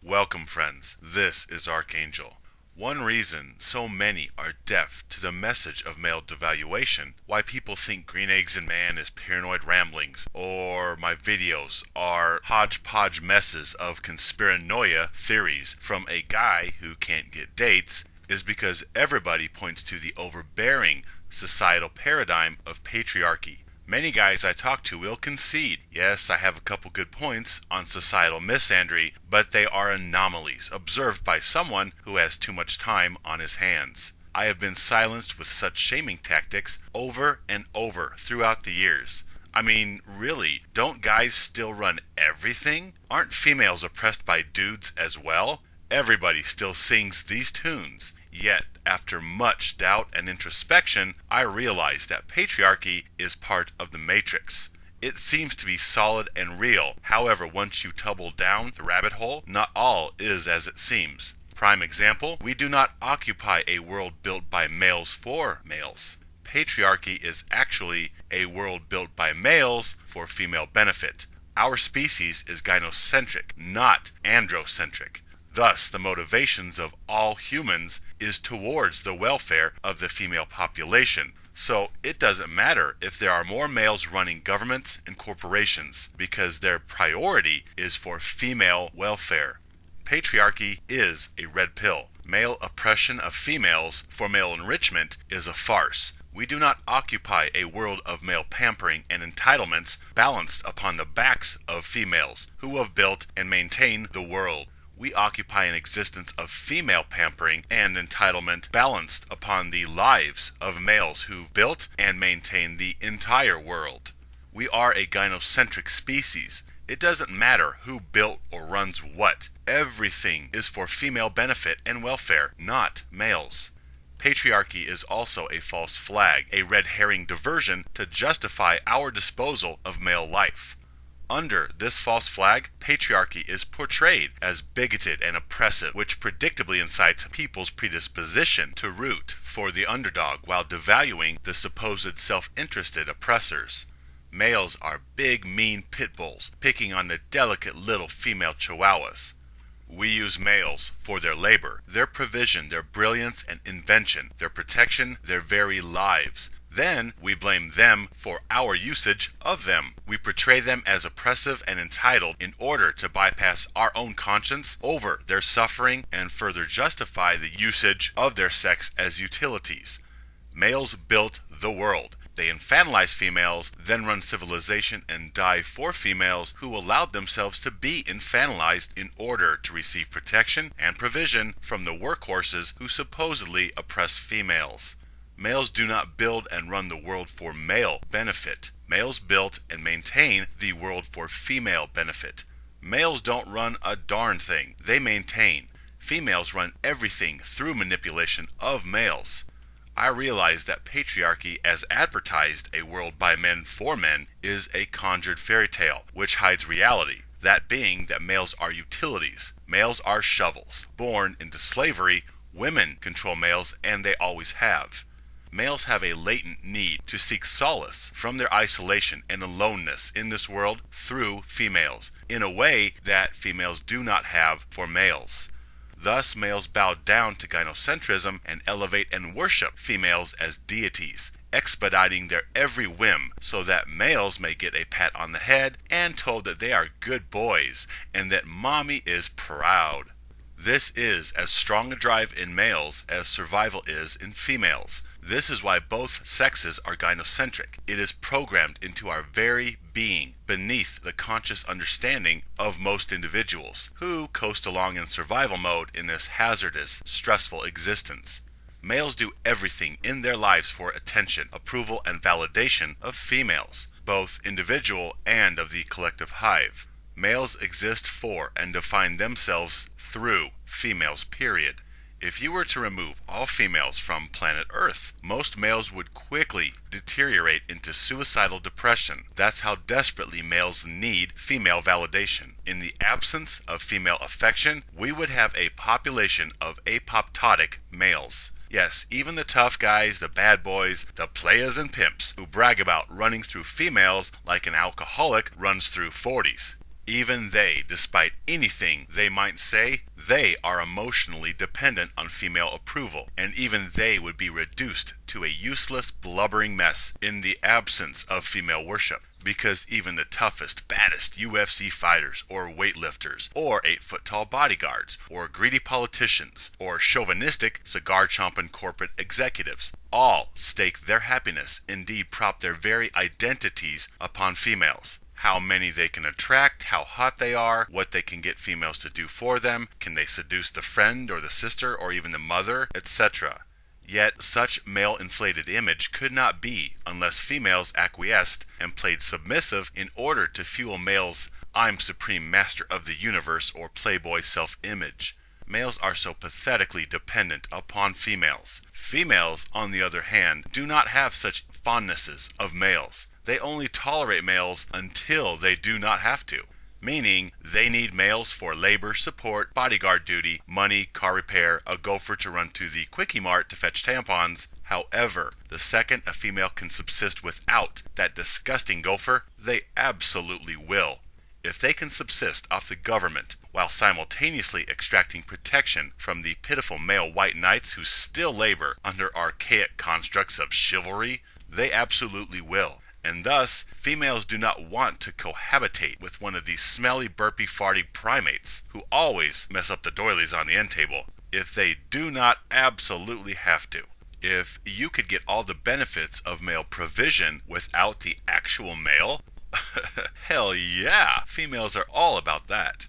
Welcome, friends. This is Archangel. One reason so many are deaf to the message of male devaluation, why people think Green Eggs and Man is paranoid ramblings, or my videos are hodgepodge messes of conspiranoia theories from a guy who can't get dates, is because everybody points to the overbearing societal paradigm of patriarchy. Many guys I talk to will concede, yes, I have a couple good points on societal misandry, but they are anomalies observed by someone who has too much time on his hands. I have been silenced with such shaming tactics over and over throughout the years. I mean, really, don't guys still run everything? Aren't females oppressed by dudes as well? Everybody still sings these tunes. Yet, after much doubt and introspection, I realized that patriarchy is part of the matrix. It seems to be solid and real. However, once you tumble down the rabbit hole, not all is as it seems. Prime example, we do not occupy a world built by males for males. Patriarchy is actually a world built by males for female benefit. Our species is gynocentric, not androcentric. Thus, the motivations of all humans is towards the welfare of the female population. So it doesn't matter if there are more males running governments and corporations, because their priority is for female welfare. Patriarchy is a red pill. Male oppression of females for male enrichment is a farce. We do not occupy a world of male pampering and entitlements balanced upon the backs of females who have built and maintained the world. We occupy an existence of female pampering and entitlement balanced upon the lives of males who've built and maintained the entire world. We are a gynocentric species. It doesn't matter who built or runs what. Everything is for female benefit and welfare, not males. Patriarchy is also a false flag, a red herring diversion to justify our disposal of male life. Under this false flag, patriarchy is portrayed as bigoted and oppressive, which predictably incites people's predisposition to root for the underdog while devaluing the supposed self-interested oppressors. Males are big, mean pit bulls, picking on the delicate little female chihuahuas. We use males for their labor, their provision, their brilliance and invention, their protection, their very lives. Then we blame them for our usage of them. We portray them as oppressive and entitled in order to bypass our own conscience over their suffering and further justify the usage of their sex as utilities. Males built the world. They infantilize females, then run civilization and die for females who allowed themselves to be infantilized in order to receive protection and provision from the workhorses who supposedly oppress females. Males do not build and run the world for male benefit. Males built and maintain the world for female benefit. Males don't run a darn thing. They maintain. Females run everything through manipulation of males. I realize that patriarchy, as advertised a world by men for men, is a conjured fairy tale which hides reality. That being that males are utilities. Males are shovels. Born into slavery, women control males, and they always have. Males have a latent need to seek solace from their isolation and aloneness in this world through females, in a way that females do not have for males. Thus, males bow down to gynocentrism and elevate and worship females as deities, expediting their every whim so that males may get a pat on the head and told that they are good boys and that mommy is proud. This is as strong a drive in males as survival is in females. This is why both sexes are gynocentric. It is programmed into our very being, beneath the conscious understanding of most individuals, who coast along in survival mode in this hazardous, stressful existence. Males do everything in their lives for attention, approval, and validation of females, both individual and of the collective hive. Males exist for and define themselves through females, period. If you were to remove all females from planet Earth, most males would quickly deteriorate into suicidal depression. That's how desperately males need female validation. In the absence of female affection, we would have a population of apoptotic males. Yes, even the tough guys, the bad boys, the playas and pimps who brag about running through females like an alcoholic runs through 40s. Even they, despite anything they might say, they are emotionally dependent on female approval, and even they would be reduced to a useless, blubbering mess in the absence of female worship. Because even the toughest, baddest UFC fighters, or weightlifters, or 8-foot-tall bodyguards, or greedy politicians, or chauvinistic, cigar-chomping corporate executives, all stake their happiness, indeed prop their very identities upon females. How many they can attract, how hot they are, what they can get females to do for them, can they seduce the friend or the sister or even the mother, etc. Yet such male-inflated image could not be unless females acquiesced and played submissive in order to fuel males' "I'm supreme master of the universe" or playboy self-image. Males are so pathetically dependent upon females. Females, on the other hand, do not have such fondnesses of males. They only tolerate males until they do not have to. Meaning, they need males for labor, support, bodyguard duty, money, car repair, a gopher to run to the Quickie Mart to fetch tampons. However, the second a female can subsist without that disgusting gopher, they absolutely will. If they can subsist off the government while simultaneously extracting protection from the pitiful male white knights who still labor under archaic constructs of chivalry, they absolutely will. And thus, females do not want to cohabitate with one of these smelly, burpy, farty primates who always mess up the doilies on the end table if they do not absolutely have to. If you could get all the benefits of male provision without the actual male, hell yeah, females are all about that.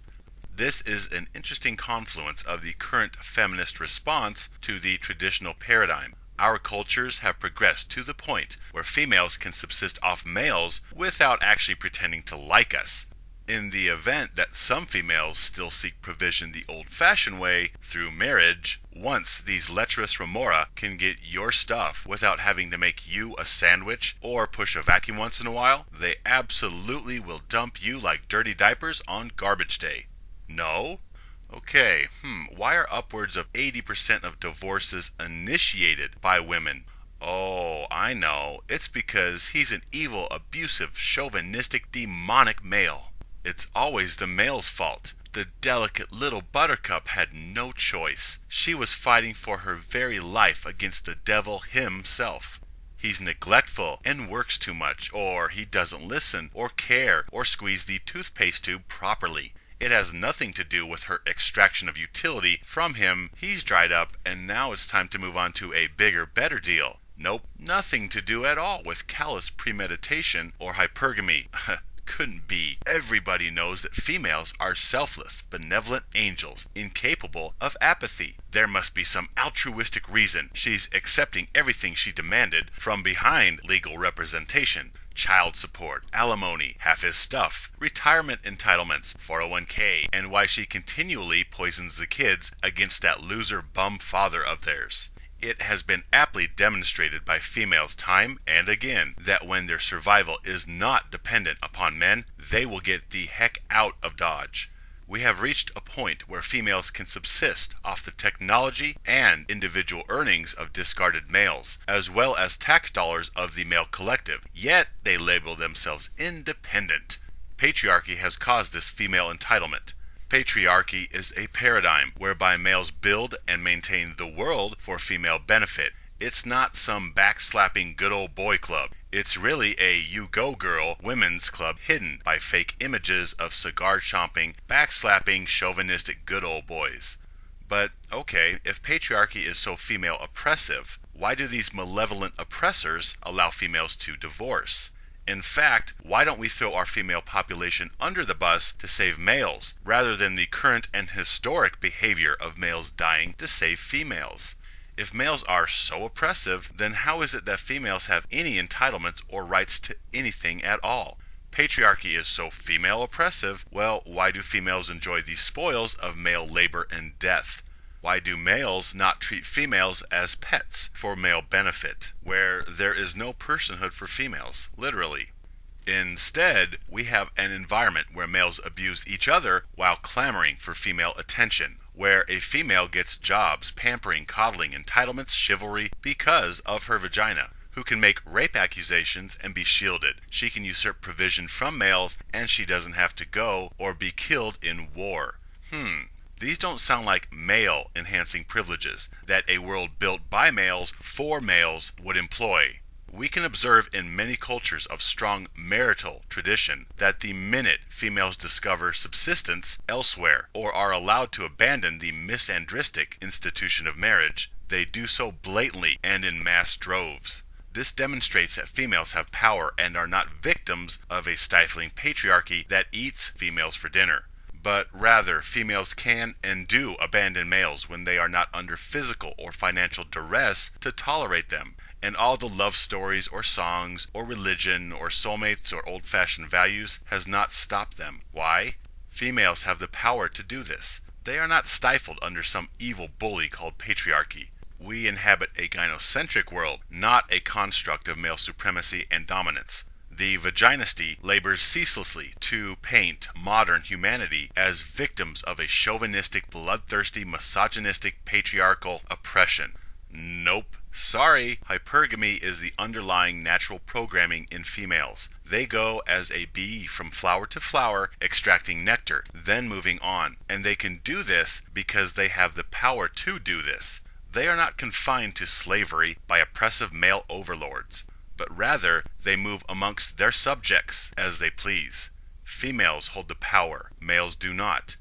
This is an interesting confluence of the current feminist response to the traditional paradigm. Our cultures have progressed to the point where females can subsist off males without actually pretending to like us. In the event that some females still seek provision the old-fashioned way, through marriage, once these lecherous remora can get your stuff without having to make you a sandwich or push a vacuum once in a while, they absolutely will dump you like dirty diapers on garbage day. No? Okay, why are upwards of 80% of divorces initiated by women? Oh, I know. It's because he's an evil, abusive, chauvinistic, demonic male. It's always the male's fault. The delicate little buttercup had no choice. She was fighting for her very life against the devil himself. He's neglectful and works too much, or he doesn't listen, or care, or squeeze the toothpaste tube properly. It has nothing to do with her extraction of utility from him. He's dried up, and now it's time to move on to a bigger, better deal. Nope, nothing to do at all with callous premeditation or hypergamy. Couldn't be. Everybody knows that females are selfless, benevolent angels, incapable of apathy. There must be some altruistic reason she's accepting everything she demanded from behind legal representation. Child support, alimony, half his stuff, retirement entitlements, 401k, and why she continually poisons the kids against that loser bum father of theirs. It has been aptly demonstrated by females time and again that when their survival is not dependent upon men, they will get the heck out of Dodge. We have reached a point where females can subsist off the technology and individual earnings of discarded males, as well as tax dollars of the male collective, yet they label themselves independent. Patriarchy has caused this female entitlement. Patriarchy is a paradigm whereby males build and maintain the world for female benefit. It's not some backslapping good old boy club. It's really a you go girl women's club hidden by fake images of cigar-chomping, backslapping, chauvinistic good old boys. But, okay, if patriarchy is so female oppressive, why do these malevolent oppressors allow females to divorce? In fact, why don't we throw our female population under the bus to save males, rather than the current and historic behavior of males dying to save females? If males are so oppressive, then how is it that females have any entitlements or rights to anything at all? Patriarchy is so female oppressive, well, why do females enjoy the spoils of male labor and death? Why do males not treat females as pets for male benefit, where there is no personhood for females, literally? Instead, we have an environment where males abuse each other while clamoring for female attention, where a female gets jobs, pampering, coddling, entitlements, chivalry because of her vagina. who can make rape accusations and be shielded. She can usurp provision from males, and she doesn't have to go or be killed in war. These don't sound like male-enhancing privileges that a world built by males for males would employ. We can observe in many cultures of strong marital tradition that the minute females discover subsistence elsewhere or are allowed to abandon the misandristic institution of marriage, they do so blatantly and in mass droves. This demonstrates that females have power and are not victims of a stifling patriarchy that eats females for dinner. But rather, females can and do abandon males when they are not under physical or financial duress to tolerate them. And all the love stories or songs or religion or soulmates or old-fashioned values has not stopped them. Why? Females have the power to do this. They are not stifled under some evil bully called patriarchy. We inhabit a gynocentric world, not a construct of male supremacy and dominance. The vaginisty labors ceaselessly to paint modern humanity as victims of a chauvinistic, bloodthirsty, misogynistic, patriarchal oppression. Nope. Sorry, hypergamy is the underlying natural programming in females. They go as a bee from flower to flower, extracting nectar, then moving on. And they can do this because they have the power to do this. They are not confined to slavery by oppressive male overlords, but rather they move amongst their subjects as they please. Females hold the power, males do not.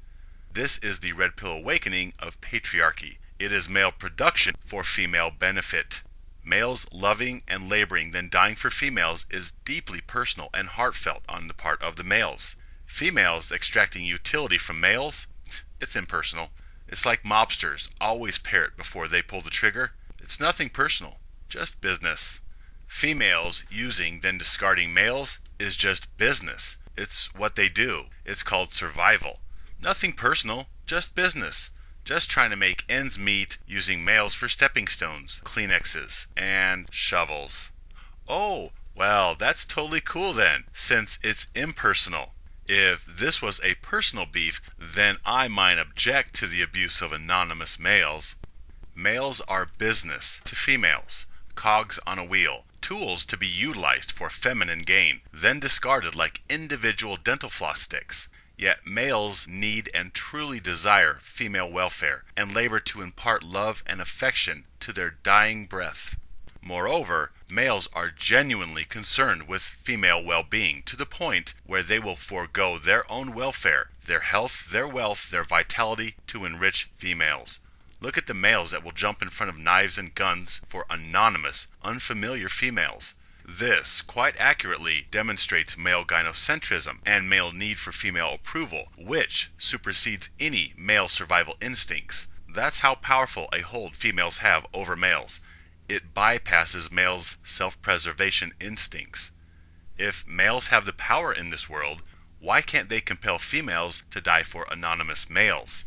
This is the red pill awakening of patriarchy. It is male production for female benefit. Males loving and laboring, then dying for females is deeply personal and heartfelt on the part of the males. Females extracting utility from males, it's impersonal. It's like mobsters always parrot before they pull the trigger. It's nothing personal, just business. Females using then discarding males is just business. It's what they do. It's called survival. Nothing personal, just business. Just trying to make ends meet using males for stepping stones, Kleenexes, and shovels. Oh, well, that's totally cool then, since it's impersonal. If this was a personal beef, then I might object to the abuse of anonymous males. Males are business to females, cogs on a wheel, tools to be utilized for feminine gain, then discarded like individual dental floss sticks. Yet males need and truly desire female welfare and labor to impart love and affection to their dying breath. Moreover, males are genuinely concerned with female well-being to the point where they will forego their own welfare, their health, their wealth, their vitality to enrich females. Look at the males that will jump in front of knives and guns for anonymous, unfamiliar females. This, quite accurately, demonstrates male gynocentrism and male need for female approval, which supersedes any male survival instincts. That's how powerful a hold females have over males. It bypasses males' self-preservation instincts. If males have the power in this world, why can't they compel females to die for anonymous males?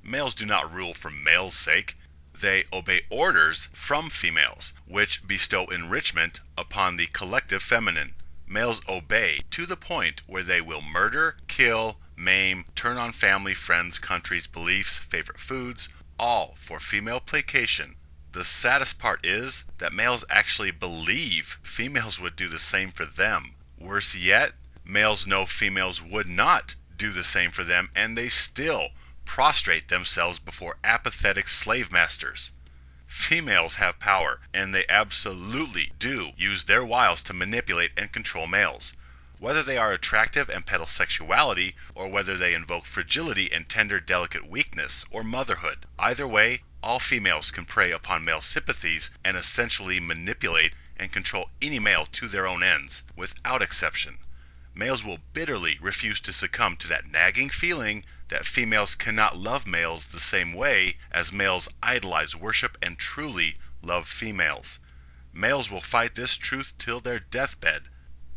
Males do not rule for males' sake. They obey orders from females, which bestow enrichment upon the collective feminine. Males obey to the point where they will murder, kill, maim, turn on family, friends, countries, beliefs, favorite foods, all for female placation. The saddest part is that males actually believe females would do the same for them. Worse yet, males know females would not do the same for them, and they still prostrate themselves before apathetic slave masters. Females have power, and they absolutely do use their wiles to manipulate and control males. Whether they are attractive and peddle sexuality, or whether they invoke fragility and tender delicate weakness, or motherhood, either way, all females can prey upon male sympathies and essentially manipulate and control any male to their own ends, without exception. Males will bitterly refuse to succumb to that nagging feeling that females cannot love males the same way as males idolize, worship, and truly love females. Males will fight this truth till their deathbed.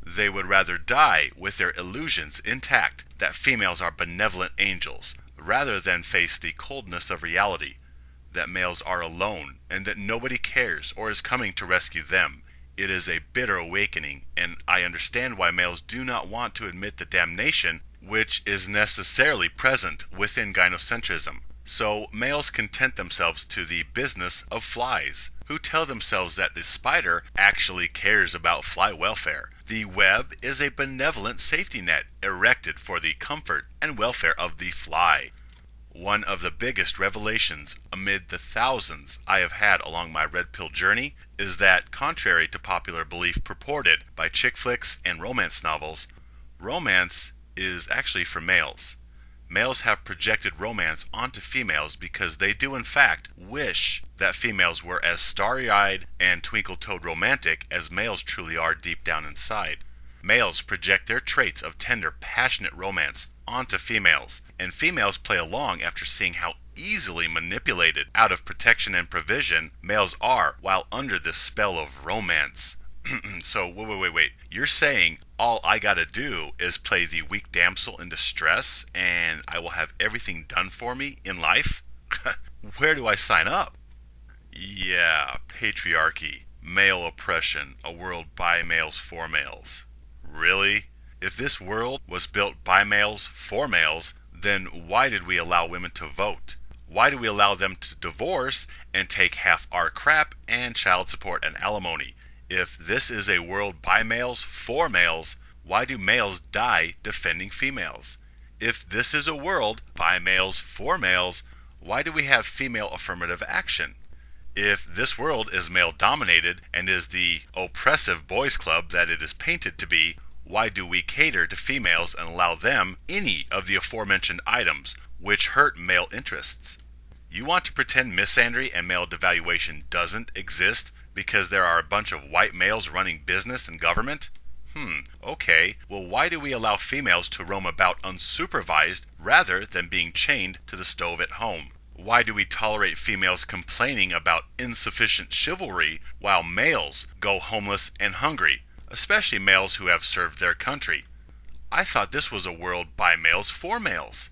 They would rather die with their illusions intact that females are benevolent angels, rather than face the coldness of reality, that males are alone, and that nobody cares or is coming to rescue them. It is a bitter awakening, and I understand why males do not want to admit the damnation which is necessarily present within gynocentrism. So males content themselves to the business of flies, who tell themselves that the spider actually cares about fly welfare. The web is a benevolent safety net erected for the comfort and welfare of the fly. One of the biggest revelations amid the thousands I have had along my red pill journey is that, contrary to popular belief purported by chick flicks and romance novels, romance is actually for males. Males have projected romance onto females because they do in fact wish that females were as starry-eyed and twinkle-toed romantic as males truly are deep down inside. Males project their traits of tender, passionate romance onto females, and females play along after seeing how easily manipulated out of protection and provision males are while under this spell of romance. So, wait. You're saying all I gotta do is play the weak damsel in distress and I will have everything done for me in life? Where do I sign up? Yeah, patriarchy, male oppression, a world by males for males. Really? If this world was built by males for males, then why did we allow women to vote? Why do we allow them to divorce and take half our crap and child support and alimony? If this is a world by males for males, why do males die defending females? If this is a world by males for males, why do we have female affirmative action? If this world is male dominated and is the oppressive boys club that it is painted to be, why do we cater to females and allow them any of the aforementioned items which hurt male interests? You want to pretend misandry and male devaluation doesn't exist because there are a bunch of white males running business and government? Okay. Well, why do we allow females to roam about unsupervised rather than being chained to the stove at home? Why do we tolerate females complaining about insufficient chivalry while males go homeless and hungry, especially males who have served their country? I thought this was a world by males for males.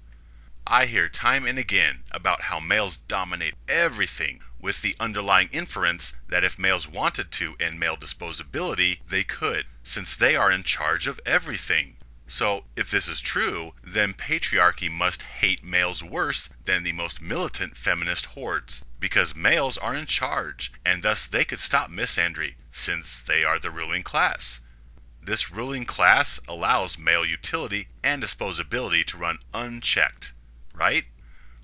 I hear time and again about how males dominate everything, with the underlying inference that if males wanted to end male disposability, they could, since they are in charge of everything. So, if this is true, then patriarchy must hate males worse than the most militant feminist hordes, because males are in charge, and thus they could stop misandry, since they are the ruling class. This ruling class allows male utility and disposability to run unchecked, right?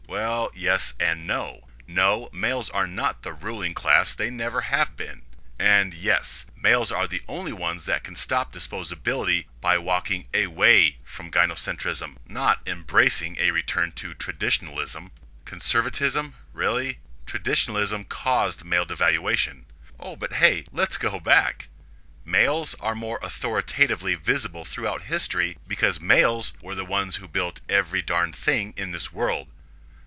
Well, yes and no. No, males are not the ruling class, they never have been. And yes, males are the only ones that can stop disposability by walking away from gynocentrism, not embracing a return to traditionalism. Conservatism? Really? Traditionalism caused male devaluation. Oh, but hey, let's go back. Males are more authoritatively visible throughout history because males were the ones who built every darn thing in this world.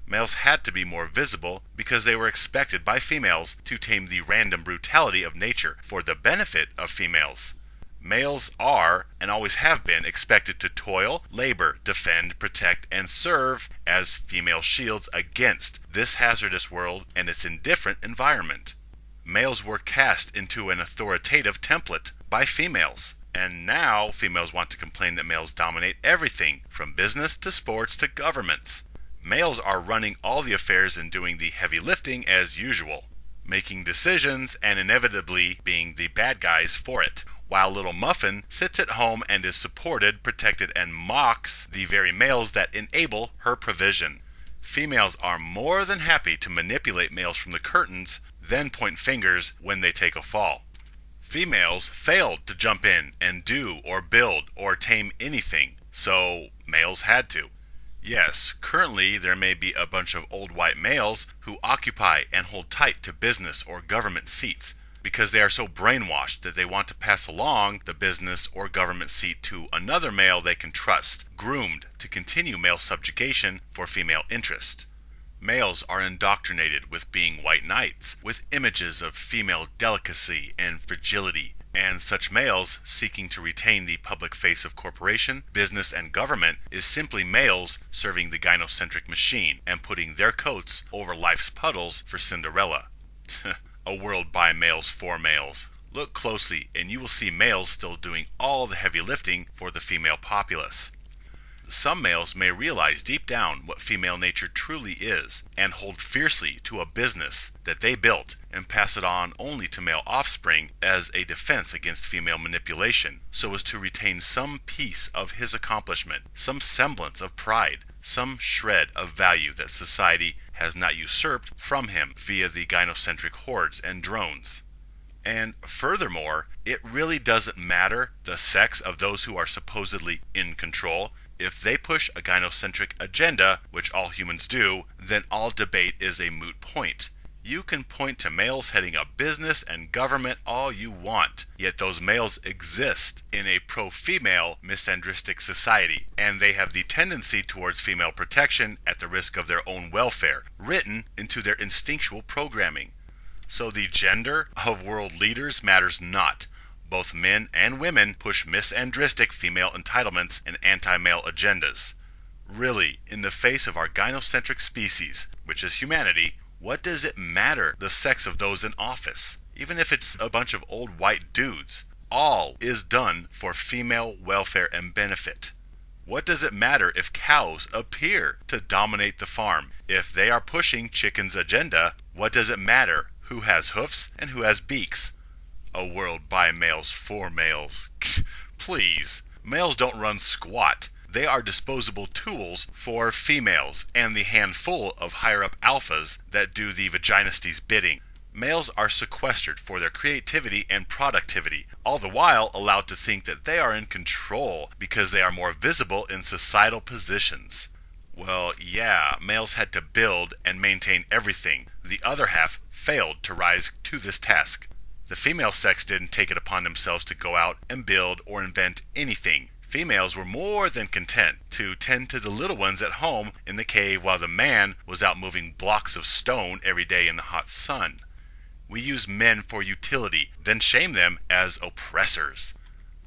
Males had to be more visible because they were expected by females to tame the random brutality of nature for the benefit of females. Males are, and always have been, expected to toil, labor, defend, protect, and serve as female shields against this hazardous world and its indifferent environment. Males were cast into an authoritative template by females. And now females want to complain that males dominate everything, from business to sports to governments. Males are running all the affairs and doing the heavy lifting as usual, making decisions and inevitably being the bad guys for it, while little Muffin sits at home and is supported, protected, and mocks the very males that enable her provision. Females are more than happy to manipulate males from the curtains, then point fingers when they take a fall. Females failed to jump in and do or build or tame anything, so males had to. Yes, currently there may be a bunch of old white males who occupy and hold tight to business or government seats because they are so brainwashed that they want to pass along the business or government seat to another male they can trust, groomed to continue male subjugation for female interest. Males are indoctrinated with being white knights, with images of female delicacy and fragility, and such males seeking to retain the public face of corporation, business, and government is simply males serving the gynocentric machine and putting their coats over life's puddles for Cinderella. A world by males for males. Look closely and you will see males still doing all the heavy lifting for the female populace. some males may realize deep down what female nature truly is and hold fiercely to a business that they built and pass it on only to male offspring as a defense against female manipulation, so as to retain some piece of his accomplishment, some semblance of pride, some shred of value that society has not usurped from him via the gynocentric hordes and drones. And furthermore, it really doesn't matter the sex of those who are supposedly in control. If they push a gynocentric agenda, which all humans do, then all debate is a moot point. You can point to males heading up business and government all you want, yet those males exist in a pro-female misandristic society, and they have the tendency towards female protection at the risk of their own welfare, written into their instinctual programming. So the gender of world leaders matters not. Both men and women push misandristic female entitlements and anti-male agendas. Really, in the face of our gynocentric species, which is humanity, what does it matter the sex of those in office? Even if it's a bunch of old white dudes, all is done for female welfare and benefit. What does it matter if cows appear to dominate the farm? If they are pushing chicken's agenda, what does it matter who has hoofs and who has beaks? A world by males for males. Please, males don't run squat. They are disposable tools for females and the handful of higher-up alphas that do the vaginistes bidding. Males are sequestered for their creativity and productivity, all the while allowed to think that they are in control because they are more visible in societal positions. Well, yeah, males had to build and maintain everything. The other half failed to rise to this task. The female sex didn't take it upon themselves to go out and build or invent anything. Females were more than content to tend to the little ones at home in the cave while the man was out moving blocks of stone every day in the hot sun. We use men for utility, then shame them as oppressors.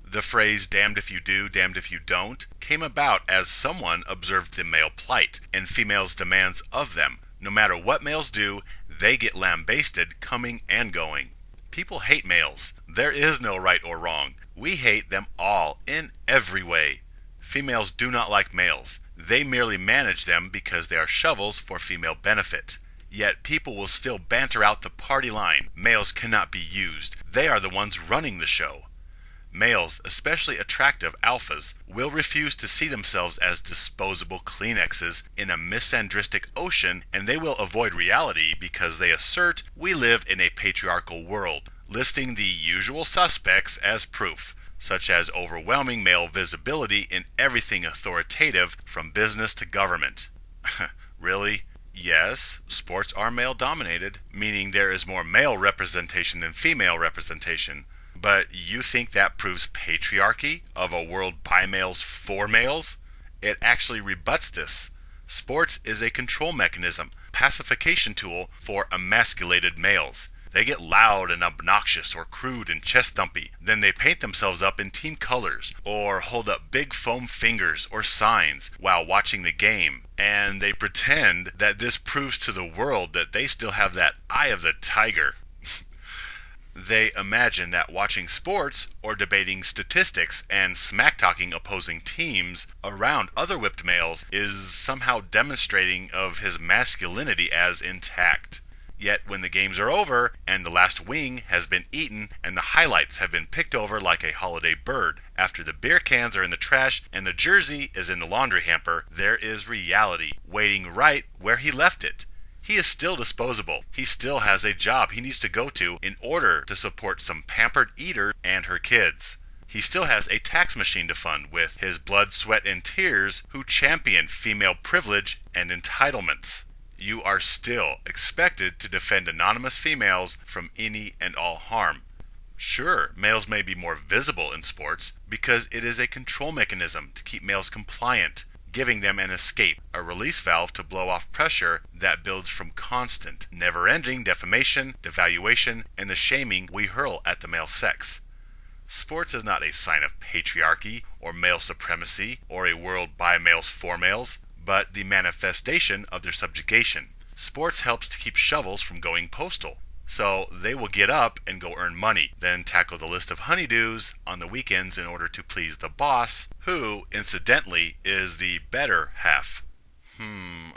The phrase damned if you do, damned if you don't came about as someone observed the male plight and females' demands of them. No matter what males do, they get lambasted coming and going. People hate males. There is no right or wrong. We hate them all in every way. Females do not like males. They merely manage them because they are shovels for female benefit. Yet people will still banter out the party line. Males cannot be used. They are the ones running the show. Males, especially attractive alphas, will refuse to see themselves as disposable Kleenexes in a misandristic ocean, and they will avoid reality because they assert we live in a patriarchal world, listing the usual suspects as proof, such as overwhelming male visibility in everything authoritative from business to government. Really? Yes, sports are male-dominated, meaning there is more male representation than female representation. But you think that proves patriarchy of a world by males for males? It actually rebuts this. Sports is a control mechanism, pacification tool for emasculated males. They get loud and obnoxious or crude and chest-thumpy. Then they paint themselves up in team colors or hold up big foam fingers or signs while watching the game. And they pretend that this proves to the world that they still have that eye of the tiger. They imagine that watching sports or debating statistics and smack-talking opposing teams around other whipped males is somehow demonstrating of his masculinity as intact. Yet when the games are over and the last wing has been eaten and the highlights have been picked over like a holiday bird, after the beer cans are in the trash and the jersey is in the laundry hamper, there is reality waiting right where he left it. He is still disposable. He still has a job he needs to go to in order to support some pampered eater and her kids. He still has a tax machine to fund with his blood, sweat, and tears who champion female privilege and entitlements. You are still expected to defend anonymous females from any and all harm. Sure, males may be more visible in sports because it is a control mechanism to keep males compliant, giving them an escape, a release valve to blow off pressure that builds from constant, never-ending defamation, devaluation, and the shaming we hurl at the male sex. Sports is not a sign of patriarchy or male supremacy or a world by males for males, but the manifestation of their subjugation. Sports helps to keep shovels from going postal. So they will get up and go earn money, then tackle the list of honeydews on the weekends in order to please the boss, who, incidentally, is the better half.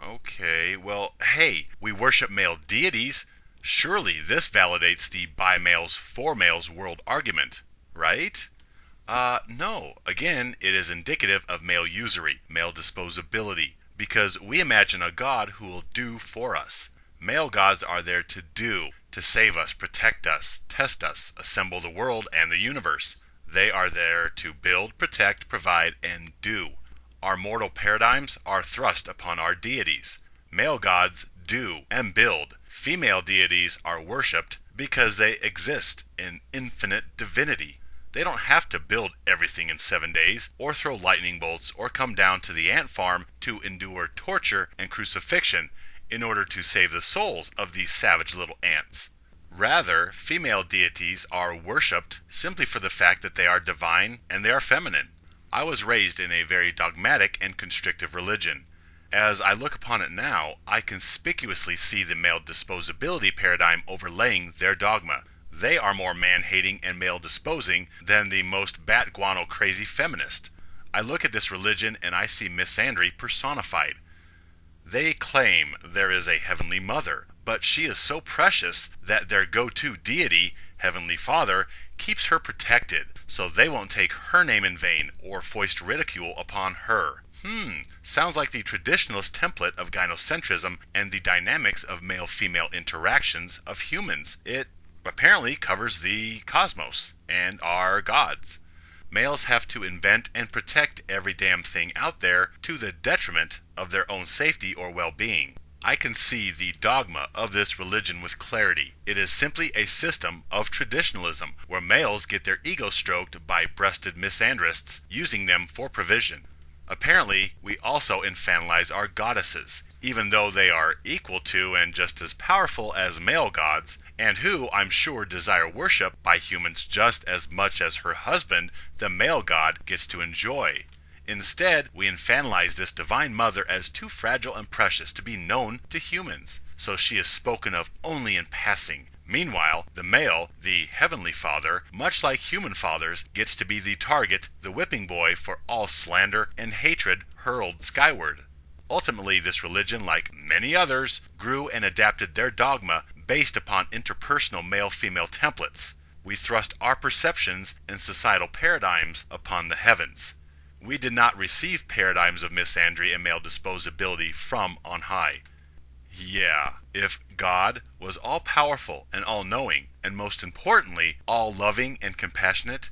Okay, well, hey, we worship male deities. Surely this validates the by males for males world argument, right? No. Again, it is indicative of male usury, male disposability, because we imagine a God who will do for us. Male gods are there to do, to save us, protect us, test us, assemble the world and the universe. They are there to build, protect, provide, and do. Our mortal paradigms are thrust upon our deities. Male gods do and build. Female deities are worshipped because they exist in infinite divinity. They don't have to build everything in 7 days, or throw lightning bolts, or come down to the ant farm to endure torture and crucifixion in order to save the souls of these savage little ants. Rather, female deities are worshipped simply for the fact that they are divine and they are feminine. I was raised in a very dogmatic and constrictive religion. As I look upon it now, I conspicuously see the male disposability paradigm overlaying their dogma. They are more man-hating and male-disposing than the most bat-guano crazy feminist. I look at this religion and I see misandry personified. They claim there is a Heavenly Mother, but she is so precious that their go-to deity, Heavenly Father, keeps her protected, so they won't take her name in vain or foist ridicule upon her. Sounds like the traditionalist template of gynocentrism and the dynamics of male-female interactions of humans. It apparently covers the cosmos and our gods. Males have to invent and protect every damn thing out there to the detriment of their own safety or well-being. I can see the dogma of this religion with clarity. It is simply a system of traditionalism where males get their ego stroked by breasted misandrists using them for provision. Apparently, we also infantilize our goddesses, even though they are equal to and just as powerful as male gods, and who, I'm sure, desire worship by humans just as much as her husband, the male god, gets to enjoy. Instead, we infantilize this divine mother as too fragile and precious to be known to humans, so she is spoken of only in passing. Meanwhile, the male, the Heavenly Father, much like human fathers, gets to be the target, the whipping boy for all slander and hatred hurled skyward. Ultimately, this religion, like many others, grew and adapted their dogma based upon interpersonal male-female templates. We thrust our perceptions and societal paradigms upon the heavens. We did not receive paradigms of misandry and male disposability from on high. Yeah, if God was all-powerful and all-knowing, and most importantly, all-loving and compassionate,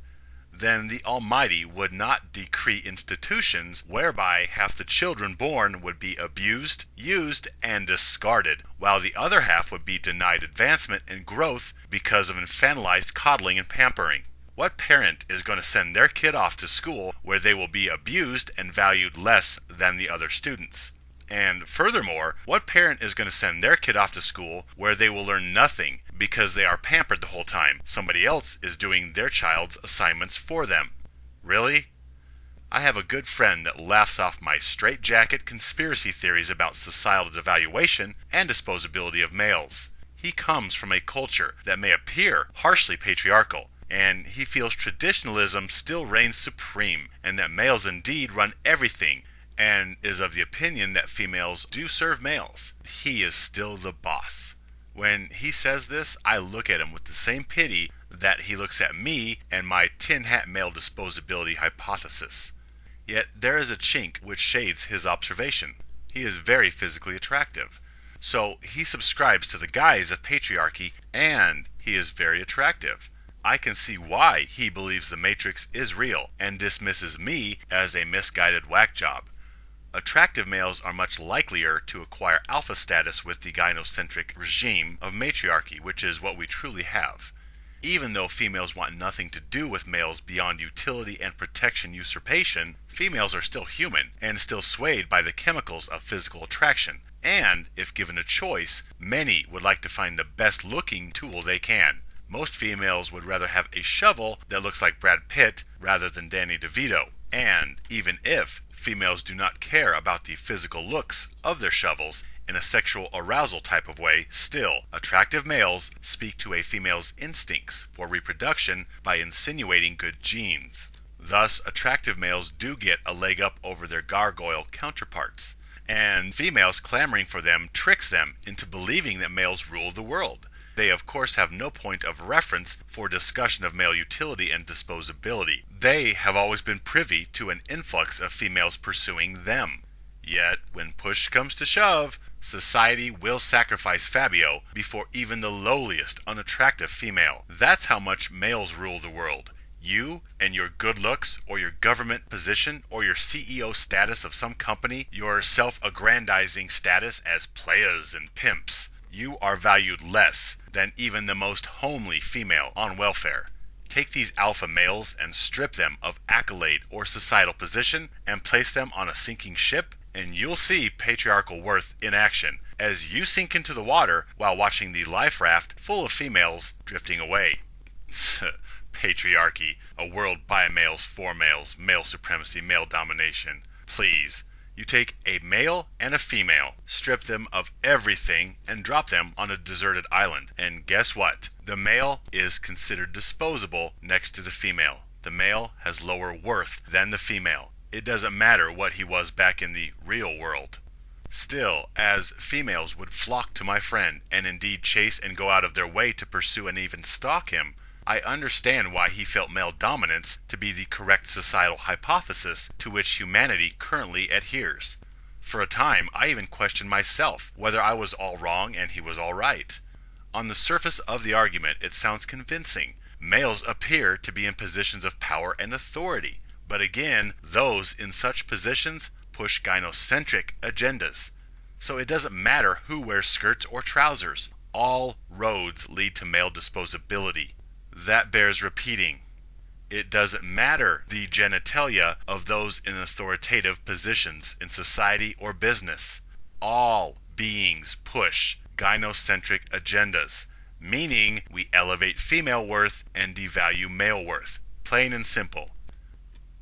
then the Almighty would not decree institutions whereby half the children born would be abused, used, and discarded, while the other half would be denied advancement and growth because of infantilized coddling and pampering. What parent is going to send their kid off to school where they will be abused and valued less than the other students? And furthermore, what parent is going to send their kid off to school where they will learn nothing because they are pampered the whole time? Somebody else is doing their child's assignments for them. Really? I have a good friend that laughs off my straitjacket conspiracy theories about societal devaluation and disposability of males. He comes from a culture that may appear harshly patriarchal, and he feels traditionalism still reigns supreme, and that males indeed run everything, and is of the opinion that females do serve males. He is still the boss. When he says this, I look at him with the same pity that he looks at me and my tin hat male disposability hypothesis. Yet there is a chink which shades his observation. He is very physically attractive. So he subscribes to the guise of patriarchy, and he is very attractive. I can see why he believes the Matrix is real and dismisses me as a misguided whack job. Attractive males are much likelier to acquire alpha status with the gynocentric regime of matriarchy, which is what we truly have. Even though females want nothing to do with males beyond utility and protection usurpation, females are still human and still swayed by the chemicals of physical attraction. And, if given a choice, many would like to find the best looking tool they can. Most females would rather have a shovel that looks like Brad Pitt rather than Danny DeVito. And even if females do not care about the physical looks of their shovels, in a sexual arousal type of way, still, attractive males speak to a female's instincts for reproduction by insinuating good genes. Thus, attractive males do get a leg up over their gargoyle counterparts, and females clamoring for them tricks them into believing that males rule the world. They of course have no point of reference for discussion of male utility and disposability. They have always been privy to an influx of females pursuing them. Yet, when push comes to shove, society will sacrifice Fabio before even the lowliest unattractive female. That's how much males rule the world. You and your good looks, or your government position, or your CEO status of some company, your self-aggrandizing status as playas and pimps, you are valued less than even the most homely female on welfare. Take these alpha males and strip them of accolade or societal position and place them on a sinking ship, and you'll see patriarchal worth in action as you sink into the water while watching the life raft full of females drifting away. Patriarchy, a world by males, for males, male supremacy, male domination. Please, you take a male and a female, strip them of everything, and drop them on a deserted island. And guess what? The male is considered disposable next to the female. The male has lower worth than the female. It doesn't matter what he was back in the real world. Still, as females would flock to my friend, and indeed chase and go out of their way to pursue and even stalk him, I understand why he felt male dominance to be the correct societal hypothesis to which humanity currently adheres. For a time, I even questioned myself whether I was all wrong and he was all right. On the surface of the argument, it sounds convincing. Males appear to be in positions of power and authority, but again, those in such positions push gynocentric agendas. So it doesn't matter who wears skirts or trousers. All roads lead to male disposability. That bears repeating. It doesn't matter the genitalia of those in authoritative positions in society or business. All beings push gynocentric agendas, meaning we elevate female worth and devalue male worth. Plain and simple.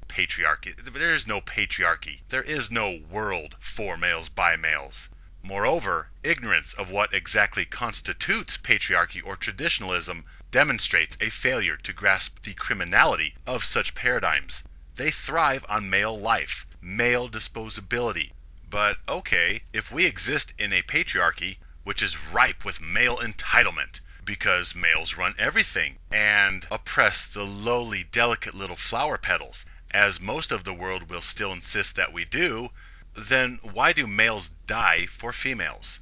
Patriarchy. There is no patriarchy. There is no world for males by males. Moreover, ignorance of what exactly constitutes patriarchy or traditionalism demonstrates a failure to grasp the criminality of such paradigms. They thrive on male life, male disposability. But okay, if we exist in a patriarchy which is ripe with male entitlement, because males run everything and oppress the lowly, delicate little flower petals, as most of the world will still insist that we do, then why do males die for females?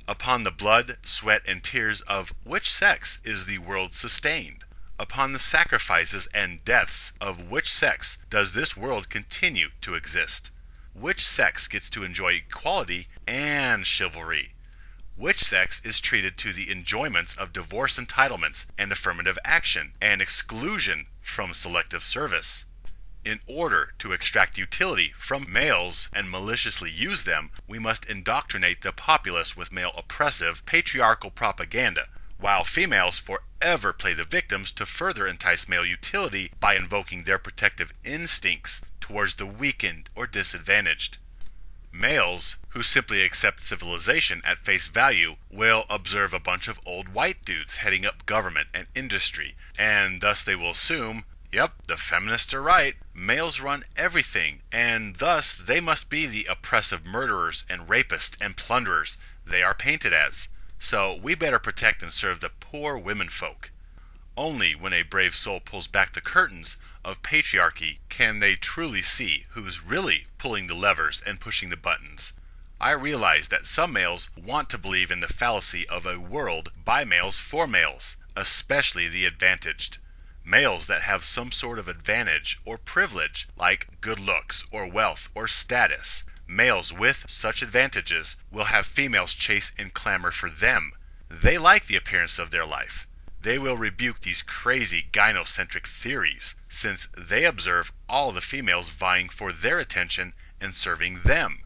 Upon the blood, sweat, and tears of which sex is the world sustained? Upon the sacrifices and deaths of which sex does this world continue to exist? Which sex gets to enjoy equality and chivalry? Which sex is treated to the enjoyments of divorce entitlements and affirmative action and exclusion from selective service? In order to extract utility from males and maliciously use them, we must indoctrinate the populace with male oppressive, patriarchal propaganda, while females forever play the victims to further entice male utility by invoking their protective instincts towards the weakened or disadvantaged. Males, who simply accept civilization at face value, will observe a bunch of old white dudes heading up government and industry, and thus they will assume, yep, the feminists are right. Males run everything, and thus they must be the oppressive murderers and rapists and plunderers they are painted as. So we better protect and serve the poor womenfolk. Only when a brave soul pulls back the curtains of patriarchy can they truly see who's really pulling the levers and pushing the buttons. I realize that some males want to believe in the fallacy of a world by males for males, especially the advantaged. Males that have some sort of advantage or privilege, like good looks or wealth or status. Males with such advantages will have females chase and clamor for them. They like the appearance of their life. They will rebuke these crazy gynocentric theories, since they observe all the females vying for their attention and serving them.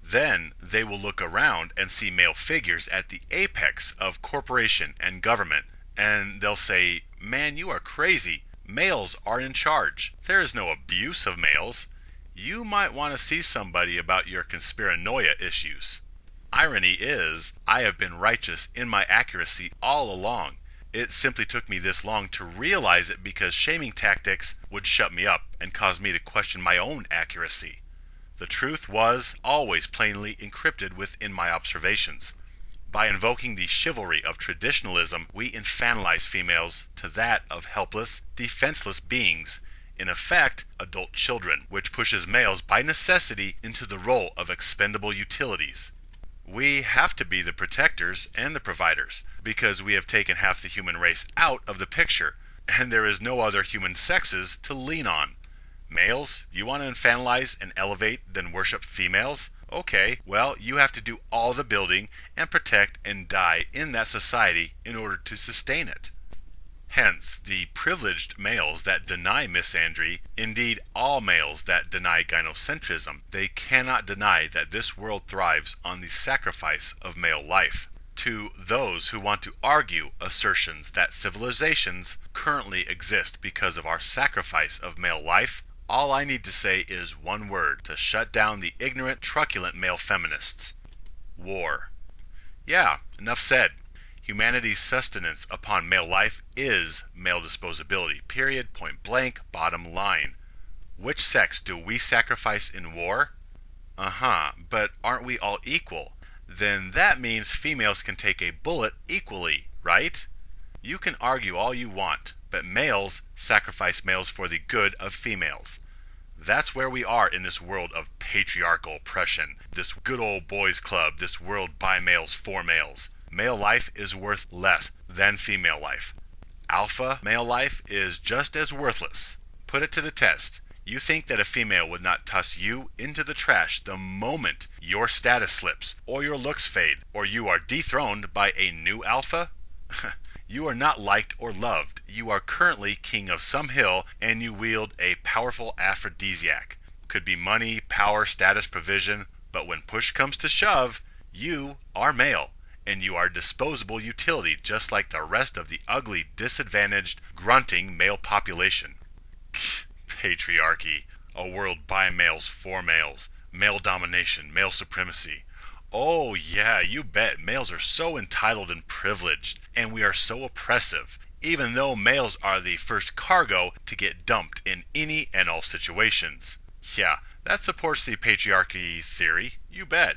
Then they will look around and see male figures at the apex of corporation and government, and they'll say, "Man, you are crazy. Males are in charge. There is no abuse of males. You might want to see somebody about your conspiranoia issues." Irony is, I have been righteous in my accuracy all along. It simply took me this long to realize it because shaming tactics would shut me up and cause me to question my own accuracy. The truth was always plainly encrypted within my observations. By invoking the chivalry of traditionalism, we infantilize females to that of helpless, defenseless beings, in effect, adult children, which pushes males by necessity into the role of expendable utilities. We have to be the protectors and the providers, because we have taken half the human race out of the picture, and there is no other human sexes to lean on. Males, you want to infantilize and elevate, then worship females? Okay, well, you have to do all the building and protect and die in that society in order to sustain it. Hence, the privileged males that deny misandry, indeed all males that deny gynocentrism, they cannot deny that this world thrives on the sacrifice of male life. To those who want to argue assertions that civilizations currently exist because of our sacrifice of male life, all I need to say is one word to shut down the ignorant, truculent male feminists: war. Yeah, enough said. Humanity's sustenance upon male life is male disposability, period, point blank, bottom line. Which sex do we sacrifice in war? But aren't we all equal? Then that means females can take a bullet equally, right? You can argue all you want, but males sacrifice males for the good of females. That's where we are in this world of patriarchal oppression, this good old boys club, this world by males for males. Male life is worth less than female life. Alpha male life is just as worthless. Put it to the test. You think that a female would not toss you into the trash the moment your status slips, or your looks fade, or you are dethroned by a new alpha? You are not liked or loved. You are currently king of some hill, and you wield a powerful aphrodisiac. Could be money, power, status, provision, but when push comes to shove, you are male. And you are disposable utility just like the rest of the ugly, disadvantaged, grunting male population. Patriarchy, a world by males for males, male domination, male supremacy. Oh yeah, you bet, males are so entitled and privileged, and we are so oppressive, even though males are the first cargo to get dumped in any and all situations. Yeah, that supports the patriarchy theory, you bet.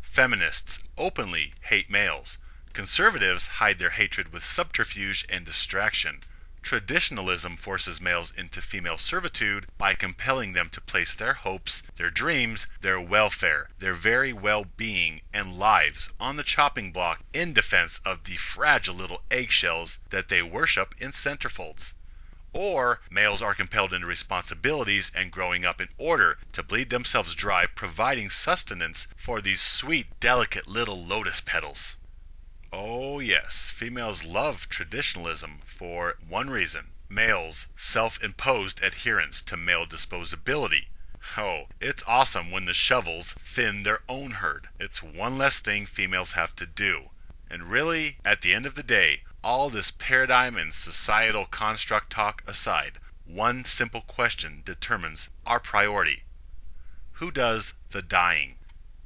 Feminists openly hate males. Conservatives hide their hatred with subterfuge and distraction. Traditionalism forces males into female servitude by compelling them to place their hopes, their dreams, their welfare, their very well-being and lives on the chopping block in defense of the fragile little eggshells that they worship in centerfolds. Or males are compelled into responsibilities and growing up in order to bleed themselves dry, providing sustenance for these sweet, delicate little lotus petals. Oh yes, females love traditionalism for one reason: males' self-imposed adherence to male disposability. Oh, it's awesome when the shovels thin their own herd. It's one less thing females have to do. And really, at the end of the day, all this paradigm and societal construct talk aside, one simple question determines our priority. Who does the dying?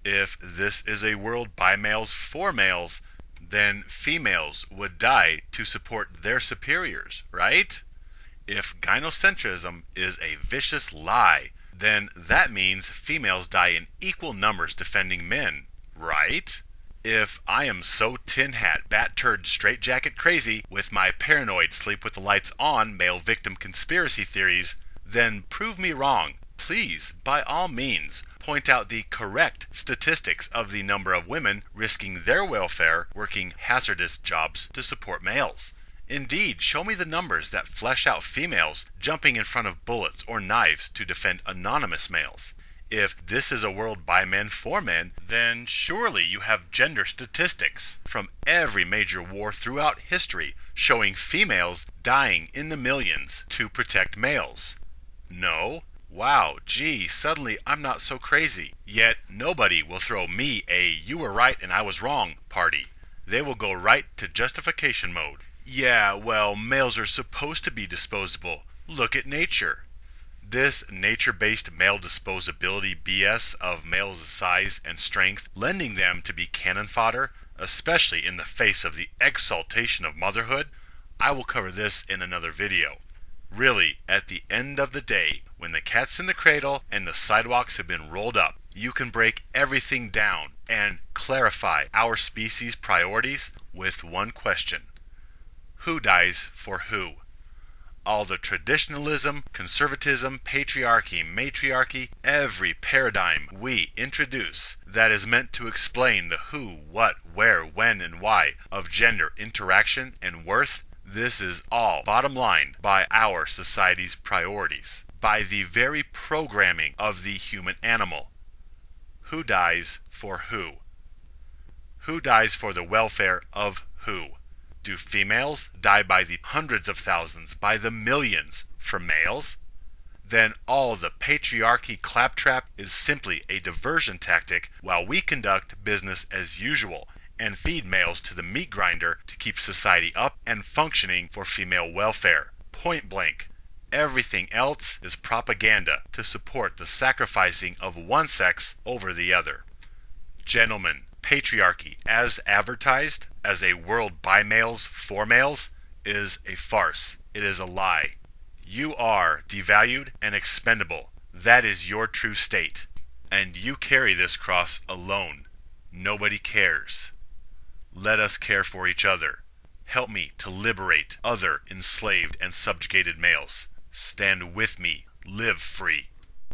If this is a world by males for males, then females would die to support their superiors, right? If gynocentrism is a vicious lie, then that means females die in equal numbers defending men, right? If I am so tin hat, bat turd, straitjacket crazy with my paranoid sleep with the lights on male victim conspiracy theories, then prove me wrong. Please, by all means, point out the correct statistics of the number of women risking their welfare working hazardous jobs to support males. Indeed, show me the numbers that flesh out females jumping in front of bullets or knives to defend anonymous males. If this is a world by men for men, then surely you have gender statistics from every major war throughout history showing females dying in the millions to protect males. No? Wow, gee, suddenly I'm not so crazy. Yet nobody will throw me a "you were right and I was wrong" party. They will go right to justification mode. Yeah, well, males are supposed to be disposable. Look at nature. This nature-based male disposability BS of males' size and strength, lending them to be cannon fodder, especially in the face of the exaltation of motherhood, I will cover this in another video. Really, at the end of the day, when the cat's in the cradle and the sidewalks have been rolled up, you can break everything down and clarify our species' priorities with one question. Who dies for who? All the traditionalism, conservatism, patriarchy, matriarchy, every paradigm we introduce that is meant to explain the who, what, where, when, and why of gender interaction and worth, this is all bottom lined by our society's priorities, by the very programming of the human animal. Who dies for who? Who dies for the welfare of who? Do females die by the hundreds of thousands, by the millions, for males? Then all the patriarchy claptrap is simply a diversion tactic while we conduct business as usual and feed males to the meat grinder to keep society up and functioning for female welfare. Point blank. Everything else is propaganda to support the sacrificing of one sex over the other. Gentlemen, patriarchy, as advertised as a world by males for males, is a farce. It is a lie. You are devalued and expendable. That is your true state. And you carry this cross alone. Nobody cares. Let us care for each other. Help me to liberate other enslaved and subjugated males. Stand with me. Live free.